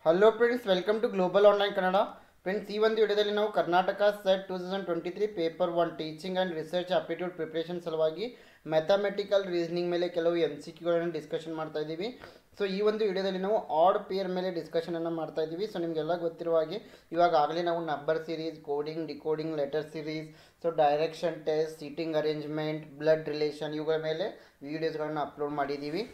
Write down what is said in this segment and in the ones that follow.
Hello friends, welcome to global online Kannada. Friends, ಈ ಒಂದು ವಿಡಿಯೋದಲ್ಲಿ ನಾವು Karnataka SET 2023 paper 1 teaching and research aptitude preparation ಸಲುವಾಗಿ ಮ್ಯಾಥಮೆಟಿಕಲ್ ರೀಸನಿಂಗ್ ಮೇಲೆ ಕೆಲವು MCQಗಳನ್ನು ಡಿಸ್ಕಷನ್ ಮಾಡ್ತಾ ಇದ್ದೀವಿ. ಸೊ ಈ ಒಂದು ವಿಡಿಯೋದಲ್ಲಿ ನಾವು ಆಡ್ ಪೇರ್ ಮೇಲೆ ಡಿಸ್ಕಷನನ್ನು ಮಾಡ್ತಾ ಇದ್ದೀವಿ. ಸೊ ನಿಮಗೆಲ್ಲ ಗೊತ್ತಿರುವ ಹಾಗೆ ಇವಾಗ ಆಗಲೇ ನಾವು number series, coding, decoding, letter series, so direction test, seating arrangement, blood relation ಇವುಗಳ ಮೇಲೆ ವೀಡಿಯೋಸ್ಗಳನ್ನು ಅಪ್ಲೋಡ್ ಮಾಡಿದ್ದೀವಿ.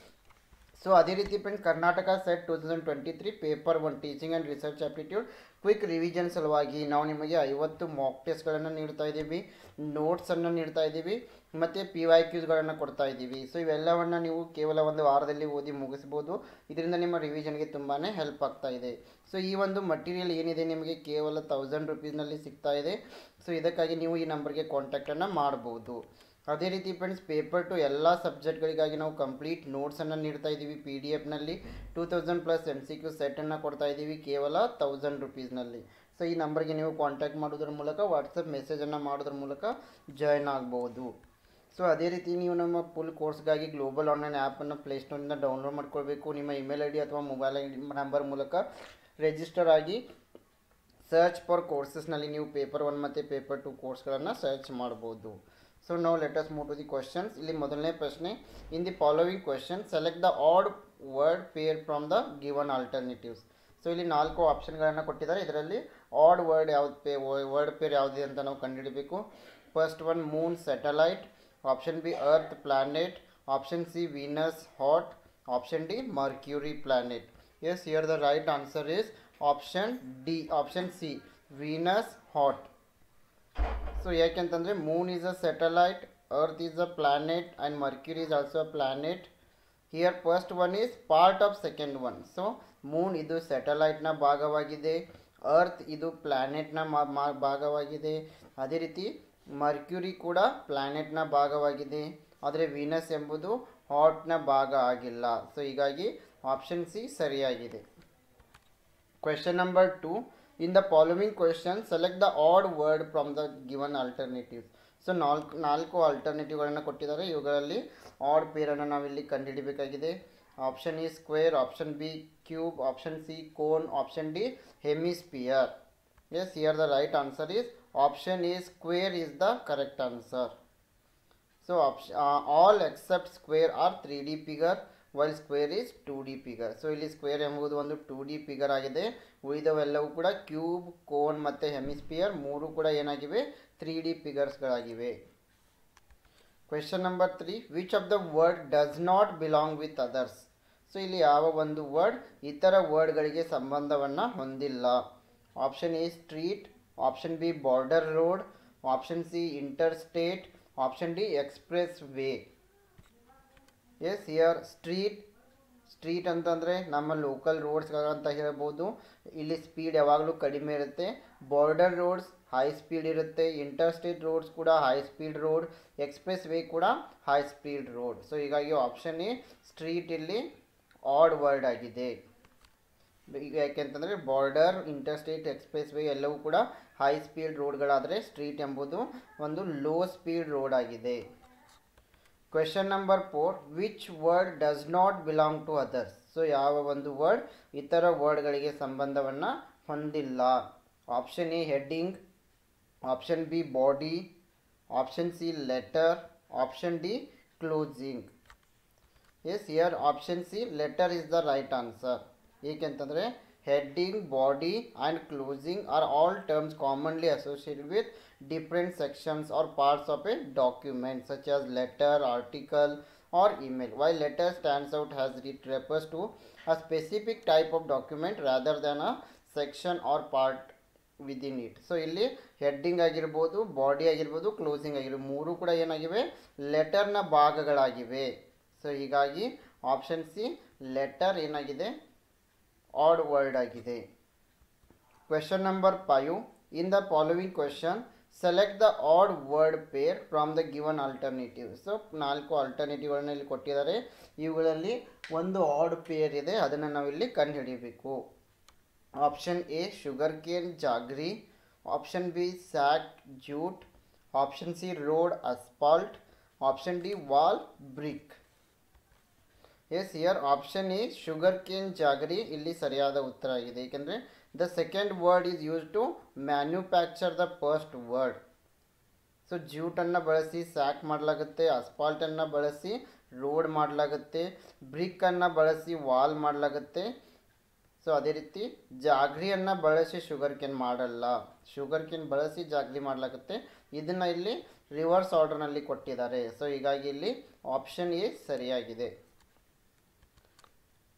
ಸೊ ಅದೇ ರೀತಿ friends, Karnataka SET 2023 paper 1 teaching and research aptitude quick revision ಸಲುವಾಗಿ ನಾವು ನಿಮಗೆ 50 ಮಾಕ್ ಟೆಸ್ಟ್ಗಳನ್ನು ನೀಡ್ತಾ ಇದ್ದೀವಿ, ನೋಟ್ಸನ್ನು ನೀಡ್ತಾ ಇದ್ದೀವಿ ಮತ್ತು PYQಗಳನ್ನು ಕೊಡ್ತಾ ಇದ್ದೀವಿ. ಸೊ ಇವೆಲ್ಲವನ್ನು ನೀವು ಕೇವಲ ಒಂದು ವಾರದಲ್ಲಿ ಓದಿ ಮುಗಿಸ್ಬೋದು. ಇದರಿಂದ ನಿಮ್ಮ ರಿವಿಷನ್ಗೆ ತುಂಬಾ ಹೆಲ್ಪ್ ಆಗ್ತಾ ಇದೆ. ಸೊ ಈ ಒಂದು ಮಟೀರಿಯಲ್ ಏನಿದೆ ನಿಮಗೆ ಕೇವಲ 1000 ರುಪೀಸ್ನಲ್ಲಿ ಸಿಗ್ತಾ ಇದೆ. ಸೊ ಇದಕ್ಕಾಗಿ ನೀವು ಈ ನಂಬರ್ಗೆ ಕಾಂಟ್ಯಾಕ್ಟನ್ನು ಮಾಡ್ಬೋದು. ಅದೇ ರೀತಿ ಫ್ರೆಂಡ್ಸ್, ಪೇಪರ್ 2 ಎಲ್ಲ ಸಬ್ಜೆಕ್ಟ್ಗಳಿಗಾಗಿ ನಾವು ಕಂಪ್ಲೀಟ್ ನೋಟ್ಸನ್ನು ನೀಡ್ತಾ ಇದ್ದೀವಿ. PDF-ನಲ್ಲಿ 2000+ MCQ ಸೆಟ್ಟನ್ನು ಕೊಡ್ತಾ ಇದ್ದೀವಿ ಕೇವಲ 1000 ರುಪೀಸ್ನಲ್ಲಿ. ಸೊ ಈ ನಂಬರ್ಗೆ ನೀವು ಕಾಂಟ್ಯಾಕ್ಟ್ ಮಾಡೋದ್ರ ಮೂಲಕ, ವಾಟ್ಸಪ್ ಮೆಸೇಜನ್ನು ಮಾಡೋದ್ರ ಮೂಲಕ ಜಾಯ್ನ್ ಆಗ್ಬೋದು. ಸೊ ಅದೇ ರೀತಿ ನೀವು ನಮ್ಮ ಫುಲ್ ಕೋರ್ಸ್ಗಾಗಿ ಗ್ಲೋಬಲ್ ಆನ್ಲೈನ್ ಆ್ಯಪನ್ನು ಪ್ಲೇಸ್ಟೋರಿಂದ ಡೌನ್ಲೋಡ್ ಮಾಡ್ಕೊಳ್ಬೇಕು. ನಿಮ್ಮ ಇಮೇಲ್ ID ಅಥವಾ ಮೊಬೈಲ್ ನಂಬರ್ ಮೂಲಕ ರಿಜಿಸ್ಟರ್ ಆಗಿ ಸರ್ಚ್ ಫಾರ್ ಕೋರ್ಸಸ್ನಲ್ಲಿ ನೀವು ಪೇಪರ್ 1 ಮತ್ತು ಪೇಪರ್ 2 ಕೋರ್ಸ್ಗಳನ್ನು ಸರ್ಚ್ ಮಾಡ್ಬೋದು. So now let us move to the questions. ಇಲ್ಲಿ ಮೊದಲನೇ ಪ್ರಶ್ನೆ, in the following question select the odd word pair from the given alternatives. So ಇಲ್ಲಿ 4 ಆಪ್ಷನ್ಗಳನ್ನು ಕೊಟ್ಟಿದ್ದಾರೆ. ಇದರಲ್ಲಿ ಆಡ್ ವರ್ಡ್ ವರ್ಡ್ ಪೇರ್ ಯಾವುದಿದೆ ಅಂತ ನಾವು ಕಂಡುಹಿಡಬೇಕು. First one moon satellite, option B earth planet, option C Venus hot, option D Mercury planet. Yes, here the right answer is option D, option C Venus hot. So ಯಾಕೆಂತಂದರೆ moon is a satellite, earth is a planet and Mercury is also a planet. Here first one is part of second one. So moon ಇದು ಸ್ಯಾಟಲೈಟ್ನ ಭಾಗವಾಗಿದೆ, earth ಇದು ಪ್ಲ್ಯಾನೆಟ್ನ ಭಾಗವಾಗಿದೆ, ಅದೇ ರೀತಿ mercury ಕೂಡ ಪ್ಲ್ಯಾನೆಟ್ನ ಭಾಗವಾಗಿದೆ. ಆದರೆ ವೀನಸ್ ಎಂಬುದು ಹಾಟ್ನ ಭಾಗ ಆಗಿಲ್ಲ. ಸೊ ಹೀಗಾಗಿ ಆಪ್ಷನ್ ಸಿ ಸರಿಯಾಗಿದೆ. Question number 2, in the following question select the odd word from the given alternatives. So ನಾಲ್ಕು ಆಲ್ಟರ್ನೇಟಿವ್ಗಳನ್ನು ಕೊಟ್ಟಿದ್ದಾರೆ. ಇವುಗಳಲ್ಲಿ ಆಡ್ ಪೇರನ್ನು ನಾವಿಲ್ಲಿ ಕಂಡುಹಿಡಬೇಕಾಗಿದೆ. Option A square, option B cube, option C cone, option D hemisphere. Yes, here the right answer is option A square is the correct answer. So all except square are 3D figure while square is 2D figure. So ಇಲ್ಲಿ square ಎಂಬುದು ಒಂದು 2D figure ಆಗಿದೆ. ಉಳಿದವೆಲ್ಲವೂ ಕೂಡ cube, cone ಮತ್ತು hemisphere ಮೂರು ಕೂಡ ಏನಾಗಿವೆ, 3D ಫಿಗರ್ಸ್ಗಳಾಗಿವೆ. Question number 3, which of the word does not belong with others. So ಇಲ್ಲಿ ಯಾವ ಒಂದು ವರ್ಡ್ ಇತರ ವರ್ಡ್ಗಳಿಗೆ ಸಂಬಂಧವನ್ನು ಹೊಂದಿಲ್ಲ. Option A street, option B border road, option C interstate, option D expressway. Yes, here street ಅಂತಂದರೆ ನಮ್ಮ local ರೋಡ್ಸ್ಗಳಂತ ಹೇಳ್ಬೋದು. ಇಲ್ಲಿ ಸ್ಪೀಡ್ ಯಾವಾಗಲೂ ಕಡಿಮೆ ಇರುತ್ತೆ. ಬಾರ್ಡರ್ ರೋಡ್ಸ್ ಹೈ ಸ್ಪೀಡ್ ಇರುತ್ತೆ. ಇಂಟರ್ ಸ್ಟೇಟ್ ರೋಡ್ಸ್ ಕೂಡ high speed road, expressway ಕೂಡ ಹೈ ಸ್ಪೀಡ್ ರೋಡ್. ಸೊ ಹೀಗಾಗಿ ಆಪ್ಷನ್ ಎ ಸ್ಟ್ರೀಟ್ ಇಲ್ಲಿ ಆಡ್ ವರ್ಡ್ ಆಗಿದೆ. ಯಾಕೆಂತಂದರೆ border, inter state, expressway ಎಲ್ಲವೂ ಕೂಡ ಹೈ ಸ್ಪೀಡ್ ರೋಡ್ಗಳಾದರೆ ಸ್ಟ್ರೀಟ್ ಎಂಬುದು ಒಂದು ಲೋ ಸ್ಪೀಡ್ ರೋಡ್ ಆಗಿದೆ. Question number 4, which word does not belong to others. So ಯಾವ ಒಂದು ವರ್ಡ್ ಇತರ ವರ್ಡ್ಗಳಿಗೆ ಸಂಬಂಧವನ್ನು ಹೊಂದಿಲ್ಲ. Option A heading, option B body, option C letter, option D closing. Yes, here option C letter is the right answer. ಏಕೆಂತಂದರೆ heading, body and closing are all terms commonly associated with different sections or parts of a document such as letter, article or email. While letter stands out as it refers to a specific type of document rather than a section or part within it. So ಇಲ್ಲಿ heading ಆಗಿರ್ಬೋದು, body ಆಗಿರ್ಬೋದು, closing ಆಗಿರ್ಬೋದು ಮೂರು ಕೂಡ ಏನಾಗಿವೆ, ಲೆಟರ್ನ ಭಾಗಗಳಾಗಿವೆ. So ಹೀಗಾಗಿ ಆಪ್ಷನ್ ಸಿ ಲೆಟರ್ ಏನಾಗಿದೆ, ಆಡ್ ವರ್ಡ್ ಆಗಿದೆ. Question number 5, in the following question select the odd word pair from the given alternative. So 4 ಆಲ್ಟರ್ನೇಟಿವ್ಗಳನ್ನ ಇಲ್ಲಿ ಕೊಟ್ಟಿದ್ದಾರೆ. ಇವುಗಳಲ್ಲಿ ಒಂದು ಆಡ್ ಪೇರ್ ಇದೆ, ಅದನ್ನು ನಾವಿಲ್ಲಿ ಕಂಡುಹಿಡಿಯಬೇಕು. Option A sugarcane jaggery, option B sack jute, option C road asphalt, option D wall brick. Yes here option A sugarcane jaggery ಇಲ್ಲಿ ಸರಿಯಾದ ಉತ್ತರ ಆಗಿದೆ. ಏಕೆಂದರೆ the second word is use to manufacture the first word. So ಜ್ಯೂಟನ್ನು ಬಳಸಿ sack ಮಾಡಲಾಗುತ್ತೆ, ಅಸ್ಫಾಲ್ಟನ್ನು ಬಳಸಿ road ಮಾಡಲಾಗುತ್ತೆ, ಬ್ರಿಕ್ಕನ್ನು ಬಳಸಿ ವಾಲ್ ಮಾಡಲಾಗುತ್ತೆ. ಸೊ ಅದೇ ರೀತಿ ಜಾಗ್ರಿಯನ್ನು ಬಳಸಿ ಶುಗರ್ ಕೇನ್ ಮಾಡಲ್ಲ, ಶುಗರ್ ಕೇನ್ ಬಳಸಿ ಜಾಗ್ರಿ ಮಾಡಲಾಗುತ್ತೆ. ಇದನ್ನು ಇಲ್ಲಿ ರಿವರ್ಸ್ ಆರ್ಡರ್ನಲ್ಲಿ ಕೊಟ್ಟಿದ್ದಾರೆ. ಸೊ ಹೀಗಾಗಿ ಇಲ್ಲಿ ಆಪ್ಷನ್ ಎ ಸರಿಯಾಗಿದೆ.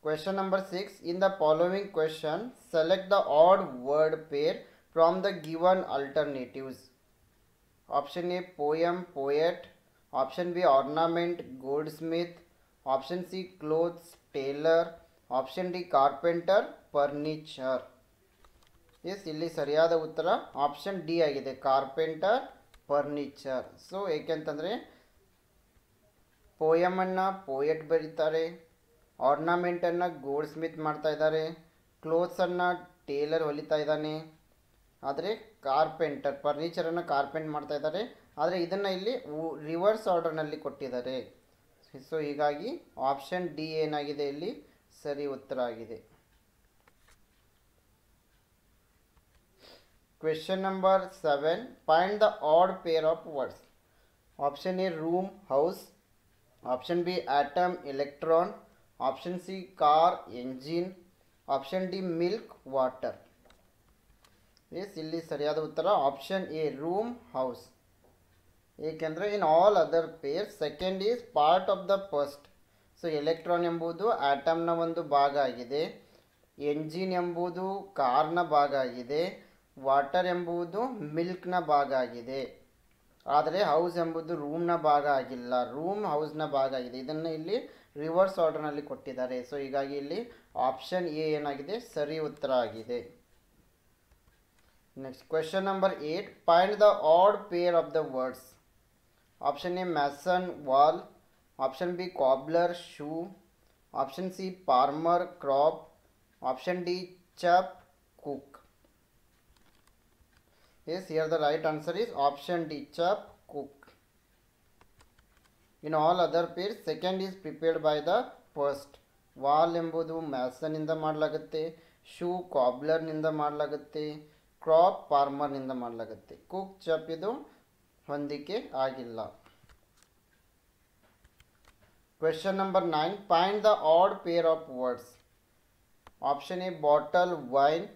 Question number 6. In the following question, select the odd word pair from the given alternatives. Option A poem, poet. Option B ornament, goldsmith. Option C clothes, tailor. Option D carpenter, furniture. Yes ಇಲ್ಲಿ ಸರಿಯಾದ ಉತ್ತರ option D ಆಗಿದೆ, carpenter furniture. So ಏಕೆಂತಂದರೆ ಪೋಯಮನ್ನು poet ಬರೀತಾರೆ, ಆರ್ನಮೆಂಟನ್ನು gold Smith ಮಾಡ್ತಾ ಇದ್ದಾರೆ, ಕ್ಲೋತ್ಸನ್ನು ಟೇಲರ್ ಹೊಲಿತಾ ಇದ್ದಾನೆ, ಆದರೆ ಕಾರ್ಪೆಂಟರ್ ಫರ್ನಿಚರನ್ನು ಕಾರ್ಪೆಂಟ್ ಮಾಡ್ತಾ ಇದ್ದಾರೆ. ಆದರೆ ಇದನ್ನು ಇಲ್ಲಿ ರಿವರ್ಸ್ ಆರ್ಡರ್ನಲ್ಲಿ ಕೊಟ್ಟಿದ್ದಾರೆ. ಸೊ ಹೀಗಾಗಿ ಆಪ್ಷನ್ ಡಿ ಏನಾಗಿದೆ ಇಲ್ಲಿ ಸರಿ ಉತ್ತರ ಆಗಿದೆ. Question number 7. Find the odd pair of words. Option A room, house. Option B atom, electron. Option C car, engine. Option D milk, water. Yes, ಇಲ್ಲಿ ಸರಿಯಾದ ಉತ್ತರ ಆಪ್ಷನ್ ಎ ರೂಮ್, ಹೌಸ್. ಏಕೆಂದರೆ in all other pair second is part of the first. So electron ಎಂಬುದು ಆಟಮ್ನ ಒಂದು ಭಾಗ ಆಗಿದೆ, engine ಎಂಬುದು ಕಾರ್ನ ಭಾಗ ಆಗಿದೆ, ವಾಟರ್ ಎಂಬುದು ಮಿಲ್ಕ್ನ ಭಾಗ ಆಗಿದೆ. ಆದರೆ ಹೌಸ್ ಎಂಬುದು ರೂಮ್ನ ಭಾಗ ಆಗಿಲ್ಲ, ರೂಮ್ ಹೌಸ್ನ ಭಾಗ ಆಗಿದೆ. ಇದನ್ನು ಇಲ್ಲಿ ರಿವರ್ಸ್ ಆರ್ಡರ್ನಲ್ಲಿ ಕೊಟ್ಟಿದ್ದಾರೆ. ಸೊ ಹೀಗಾಗಿ ಇಲ್ಲಿ ಆಪ್ಷನ್ ಎ ಏನಾಗಿದೆ ಸರಿ ಉತ್ತರ ಆಗಿದೆ. Next question number 8. Find the odd pair of the words. Option A mason, wall. Option B cobbler, shoe. Option C farmer, crop. Option D chef, cook. Yes, here the right answer is option D, chop, cook. In all other pairs, second is prepared by the first. Wall ಎಂಬುದು Mason ಇಂದ ಮಾಡಲಾಗುತ್ತೆ, shoe cobbler ನಿಂದ ಮಾಡಲಾಗುತ್ತೆ, crop farmer ನಿಂದ ಮಾಡಲಾಗುತ್ತೆ, cook ಚಪ್ ಇದು ಹೊಂದಿಕೆ ಆಗಿಲ್ಲ. Question number 9. Find the odd pair of words. Option A bottle, wine.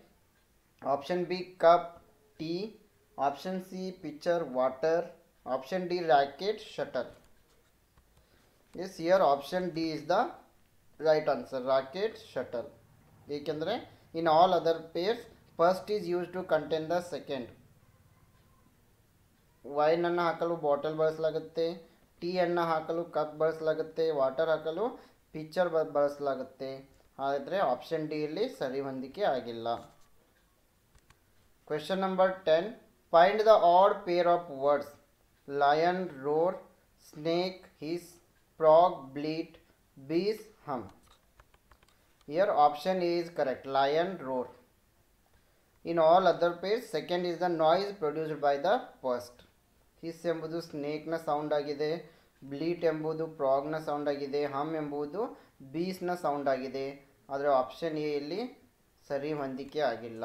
Option B cup, tea. Option C pitcher, water. Option D racket, shuttle. Yes, here option D is the right answer, racket, shuttle. ಏಕೆಂದರೆ in all other pairs first is used to contain the second. Wine ಅನ್ನು ಹಾಕಲು bottle ಬಳಸಲಾಗುತ್ತೆ, tea ಅನ್ನು ಹಾಕಲು cup ಬಳಸಲಾಗುತ್ತೆ, water ಹಾಕಲು picture ಬಳಸಲಾಗುತ್ತೆ. ಆದರೆ ಆಪ್ಷನ್ ಡಿ ಇಲ್ಲಿ ಸರಿ ಹೊಂದಿಕೆ ಆಗಿಲ್ಲ. Question number 10. Find the odd pair of words. Lion, roar. Snake, hiss. Frog, bleat. Bees, hum. Here option A is correct, lion, roar. In all other pairs, second is the noise produced by the first. Hiss ಎಂಬುದು ಸ್ನೇಕ್ನ sound ಆಗಿದೆ, ಬ್ಲೀಟ್ ಎಂಬುದು ಫ್ರಾಗ್ನ sound ಆಗಿದೆ, ಹಮ್ ಎಂಬುದು ಬೀಸ್ನ sound ಆಗಿದೆ. ಆದರೆ option A ಇಲ್ಲಿ ಸರಿ ಹೊಂದಿಕೆ ಆಗಿಲ್ಲ.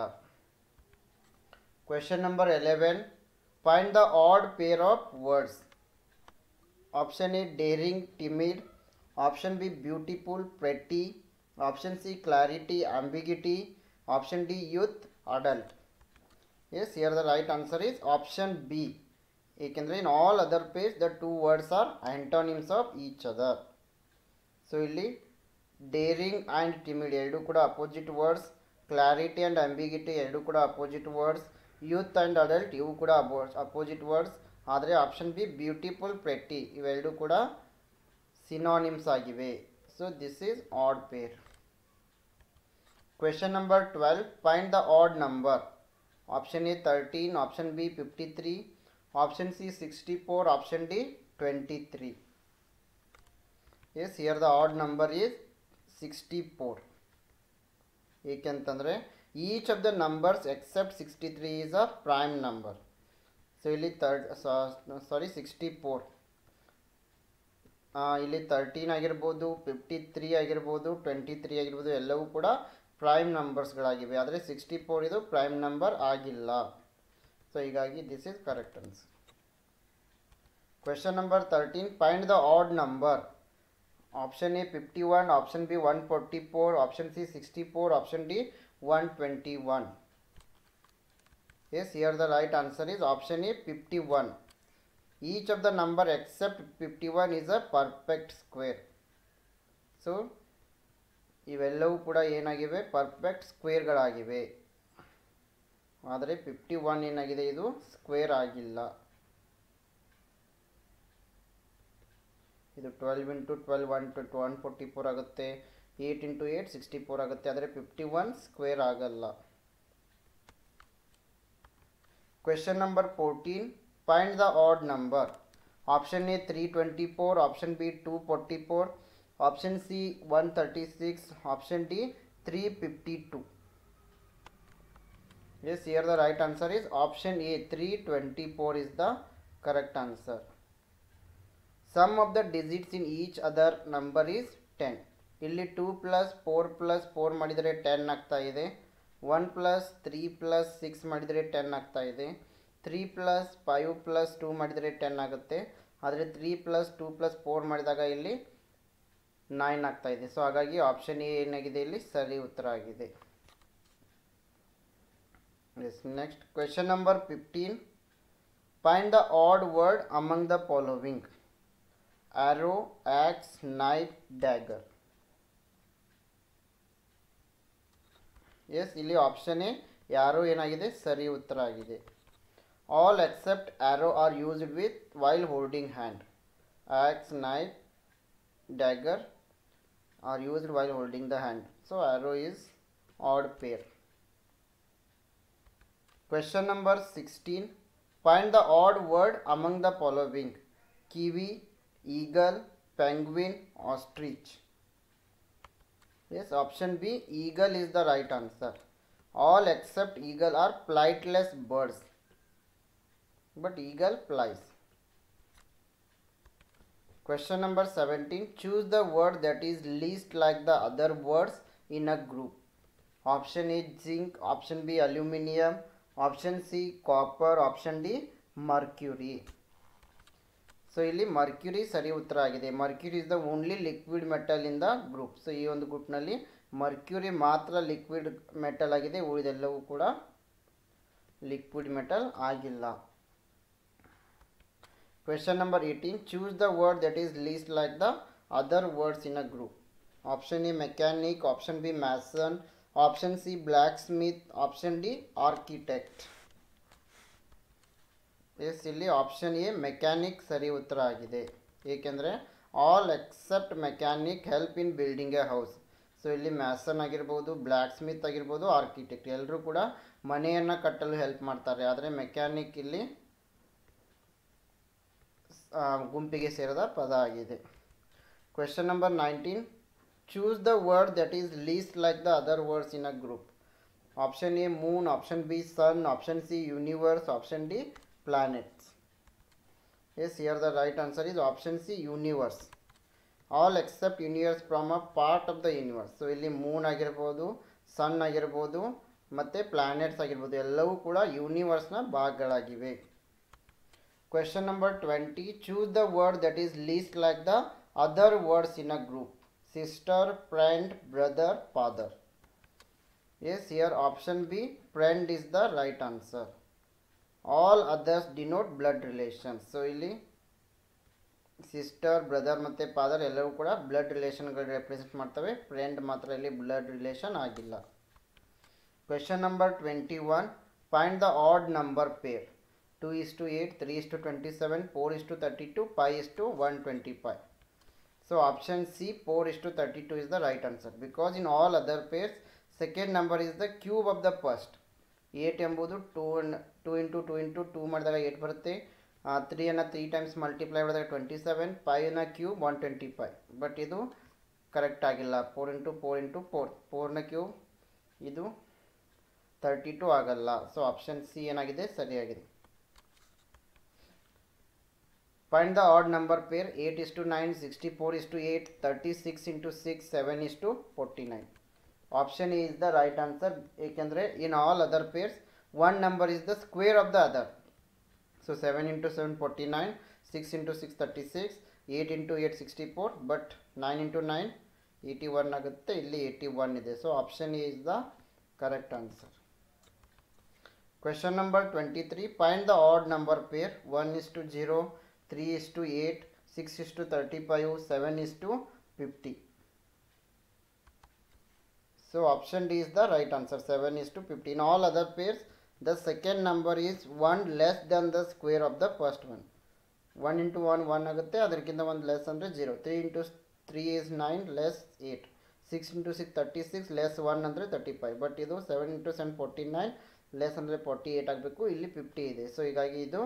Question number 11. Find the odd pair of words. Option A daring, timid. Option B beautiful, pretty. Option C clarity, ambiguity. Option D youth, adult. Yes, here the right answer is option B. ಏಕೆಂದರೆ in all other pairs the two words are antonyms of each other. So ಇಲ್ಲಿ daring and timid ಎರಡು ಕೂಡ opposite words, clarity and ambiguity ಎರಡು ಕೂಡ opposite words, youth and adult ಇವು ಕೂಡ opposite words. ಆದರೆ option B beautiful, pretty ಇವೆರಡು ಕೂಡ ಸಿನಾನಿಮ್ಸ್ ಆಗಿವೆ. So this is odd pair. Question number 12. Find the odd number. Option A 13, option B 53, option C 64, option D 23. Yes, here the odd number is 64. ಏಕೆಂತಂದರೆ each of the numbers except 63 is a prime number. So ಇಲ್ಲಿ 64. ಇಲ್ಲಿ 13 ಆಗಿರ್ಬೋದು, 53 ಆಗಿರ್ಬೋದು, 23 ಆಗಿರ್ಬೋದು, ಎಲ್ಲವೂ ಕೂಡ prime ನಂಬರ್ಸ್ಗಳಾಗಿವೆ. ಆದರೆ 64 ಇದು ಪ್ರೈಮ್ ನಂಬರ್ ಆಗಿಲ್ಲ. ಸೊ ಹೀಗಾಗಿ this is correct answer. Question number 13, find the odd number. Option A 51, option B 144, option C 64, option D 121. Yes, here the right answer is option A 51. Each of the number except 51 is a perfect square. So ಇವೆಲ್ಲವೂ ಕೂಡ ಏನಾಗಿವೆ, perfect ಸ್ಕ್ವೇರ್ಗಳಾಗಿವೆ. ಆದರೆ 51 ಏನಾಗಿದೆ, ಇದು square ಆಗಿಲ್ಲ. ಇದು 12 into 12 144 ಆಗುತ್ತೆ, 8 into 8 64 ಆಗುತ್ತೆ. ಆದರೆ 51 ಸ್ಕ್ವೇರ್ ಆಗಲ್ಲ. Question number 14, find the odd number. Option A 324, option B 244, option C 136, option D 352. Yes, here the right answer is option A 324 is the correct answer. Sum of the digits in each other number is 10. ಇಲ್ಲಿ 2 plus 4 plus 4 ಮಾಡಿದರೆ 10 ಆಗ್ತಾ ಇದೆ. 1 plus 3 plus 6 ಮಾಡಿದರೆ 10 ಆಗ್ತಾ ಇದೆ. 3 plus 5 plus 2 ಮಾಡಿದರೆ 10 ಆಗುತ್ತೆ. ಆದರೆ 3 plus 2 plus 4 ಮಾಡಿದಾಗ ಇಲ್ಲಿ 9 ಆಗ್ತಾ ಇದೆ. ಸೊ ಹಾಗಾಗಿ ಆಪ್ಷನ್ ಎ ಏನಾಗಿದೆ, ಇಲ್ಲಿ ಸರಿ ಉತ್ತರ ಆಗಿದೆ. Next question number 15, find the odd word among the following. Arrow, axe, knife, dagger. Yes, ಇಲ್ಲಿ ಆಪ್ಷನ್ ಎ ಯಾರೋ ಏನಾಗಿದೆ, ಸರಿ ಉತ್ತರ ಆಗಿದೆ. All except arrow are used with while holding hand. Axe, knife, dagger are used while holding the hand. So arrow is odd pair. Question number 16, find the odd word among the following. Kiwi, eagle, penguin, ostrich. Yes, option B, eagle is the right answer. All except eagle are flightless birds, but eagle flies. Question number 17, choose the word that is least like the other words in a group. Option A zinc, option B aluminium, option C copper, option D mercury. So ಇಲ್ಲಿ mercury ಸರಿ ಉತ್ತರ ಆಗಿದೆ. Mercury is the only liquid metal in the group. So ಈ ಒಂದು ಗ್ರೂಪ್ನಲ್ಲಿ mercury ಮಾತ್ರ liquid metal ಆಗಿದೆ, ಉಳಿದೆಲ್ಲವೂ ಕೂಡ ಲಿಕ್ವಿಡ್ ಮೆಟಲ್ ಆಗಿಲ್ಲ. Question number 18, choose the word that is least like the other words in a group. Option A mechanic, option B mason, option C blacksmith, option D architect. Yes, ಇಲ್ಲಿ option A mechanic ಸರಿ ಉತ್ತರ ಆಗಿದೆ. ಏಕೆಂದರೆ all except mechanic help in building a house. So ಇಲ್ಲಿ mason ಆಗಿರ್ಬೋದು, blacksmith ಆಗಿರ್ಬೋದು, architect ಎಲ್ಲರೂ ಕೂಡ ಮನೆಯನ್ನು ಕಟ್ಟಲು ಹೆಲ್ಪ್ ಮಾಡ್ತಾರೆ. ಆದರೆ ಮೆಕ್ಯಾನಿಕ್ ಇಲ್ಲಿ ಗುಂಪಿಗೆ ಸೇರಿದ ಪದ ಆಗಿದೆ. Question number 19, choose the word that is least like the other words in a group. Option A moon, option B sun, option C universe, option D planets. Yes, here the right answer is option C universe. All except universe from a part of the universe. So ಇಲ್ಲಿ Moon ಆಗಿರ್ಬೋದು, ಸನ್ ಆಗಿರ್ಬೋದು, ಮತ್ತು planets ಆಗಿರ್ಬೋದು, ಎಲ್ಲವೂ ಕೂಡ ಯೂನಿವರ್ಸ್ನ ಭಾಗಗಳಾಗಿವೆ. Question number 20, choose the word that is least like the other words in a group. Sister, friend, brother, father. Yes, here option B friend is the right answer. All others denote blood relations. So ಇಲ್ಲಿ sister, brother ಮತ್ತು father ಎಲ್ಲವೂ ಕೂಡ blood ರಿಲೇಷನ್ಗಳು represent ಮಾಡ್ತವೆ. Friend ಮಾತ್ರ ಇಲ್ಲಿ blood relation ಆಗಿಲ್ಲ. Question number 21, find the odd number pair. 2:8, 3:27, 4:32, 5:125. So option C 4:32 is the right answer, because in all other pairs second number is the cube of the first. 8 ಎಂಬುದು 2 into 2 ಮಾಡಿದಾಗ 8 ಬರುತ್ತೆ. 3 3 times multiply ಮಾಡಿದಾಗ 27, 5 cube 125. But ಇದು correct ಆಗಿಲ್ಲ. 4 into 4 into 4, 4 cube ಇದು 32 ಆಗಲ್ಲ. So option C ಏನಾಗಿದೆ, ಸರಿಯಾಗಿದೆ. Find the odd number pair 8 is to 9, 64 is to 8, 36 into 6, 7 is to 49. Option A is the right answer. Ekandre in all other pairs, one number is the square of the other. So 7 into 7, 49, 6 into 6, 36, 8 into 8, 64, but 9 into 9, 81 ಆಗುತ್ತೆ ಇಲ್ಲಿ 81 ಇದೆ. So option A is the correct answer. Question number 23. Find the odd number pair 1 is to 0, 3 is to 8, 6 is to 35, 7 is to 50. So option D is the right answer. 7 is to 50. In all other pairs, the second number is 1 less than the square of the first one. 1 into 1 1 ಆಗುತ್ತೆ, ಅದಕ್ಕಿಂತ ಒಂದು less ಅಂದರೆ 0. 3 into 3 is 9 less 8. 6 into 6 36 less 1 ಅಂದರೆ 35. But ಇದು 7 into 7 49 less ಅಂದರೆ 48 ಆಗಬೇಕು. ಇಲ್ಲಿ 50 ಇದೆ. ಸೊ ಹೀಗಾಗಿ ಇದು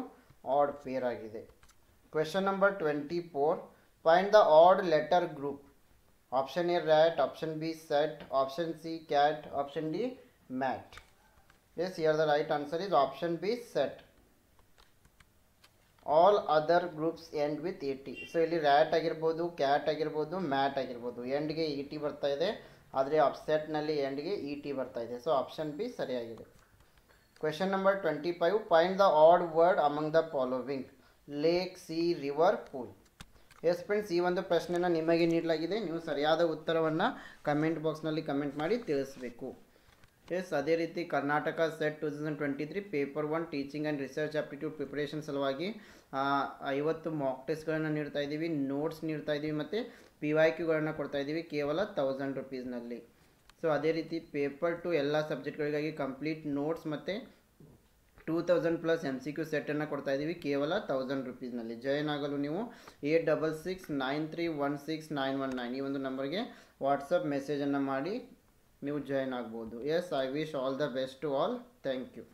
ಆಡ್ ಪೇರ್ ಆಗಿದೆ. Question number 24. Find the odd letter group. Option A rat, option B set, option C cat, option D mat. Yes, here the right answer is option B set. All other groups end with et. So ಇಲ್ಲಿ rat ಆಗಿರ್ಬೋದು, cat ಆಗಿರ್ಬೋದು, mat ಆಗಿರ್ಬೋದು, ಎಂಡ್ಗೆ et ಬರ್ತಾ ಇದೆ. ಆದರೆ ಸೆಟ್ನಲ್ಲಿ ಎಂಡ್ಗೆ et ಬರ್ತಾ ಇದೆ. ಸೊ ಆಪ್ಷನ್ ಬಿ ಸರಿಯಾಗಿದೆ. Question number 25. Find the odd word among the following. Lake, C, river, pool. S friends, ಈ ಒಂದು ಪ್ರಶ್ನೆನ ನಿಮಗೆ ನೀಡಲಾಗಿದೆ. ನೀವು ಸರಿಯಾದ ಉತ್ತರವನ್ನು ಕಮೆಂಟ್ ಬಾಕ್ಸ್ನಲ್ಲಿ ಕಮೆಂಟ್ ಮಾಡಿ ತಿಳಿಸಬೇಕು. ಎಸ್, ಅದೇ ರೀತಿ Karnataka SET 2023 paper 1 teaching and research aptitude preparation ಸಲುವಾಗಿ 50 ಮಾಕ್ ಟೆಸ್ಟ್ಗಳನ್ನು ನೀಡ್ತಾ ಇದ್ದೀವಿ, ನೋಟ್ಸ್ ನೀಡ್ತಾ ಇದ್ದೀವಿ ಮತ್ತು PYQಗಳನ್ನು ಕೊಡ್ತಾ ಇದ್ದೀವಿ ಕೇವಲ 1000 ರುಪೀಸ್ನಲ್ಲಿ. ಸೊ ಅದೇ ರೀತಿ ಪೇಪರ್ 2 ಎಲ್ಲ ಸಬ್ಜೆಕ್ಟ್ಗಳಿಗಾಗಿ ಕಂಪ್ಲೀಟ್ ನೋಟ್ಸ್ ಮತ್ತು 2000 ಪ್ಲಸ್ MCQ ಸೆಟ್ಟನ್ನು ಕೊಡ್ತಾ ಇದ್ದೀವಿ ಕೇವಲ 1000 ರುಪೀಸ್ನಲ್ಲಿ. ಜಾಯಿನ್ ಆಗಲು ನೀವು 8669316919 ಈ ಒಂದು ನಂಬರ್ಗೆ ವಾಟ್ಸಪ್ ಮೆಸೇಜನ್ನು ಮಾಡಿ ನೀವು ಜಾಯಿನ್ ಆಗ್ಬೋದು. Yes, I wish all the best to all. Thank you.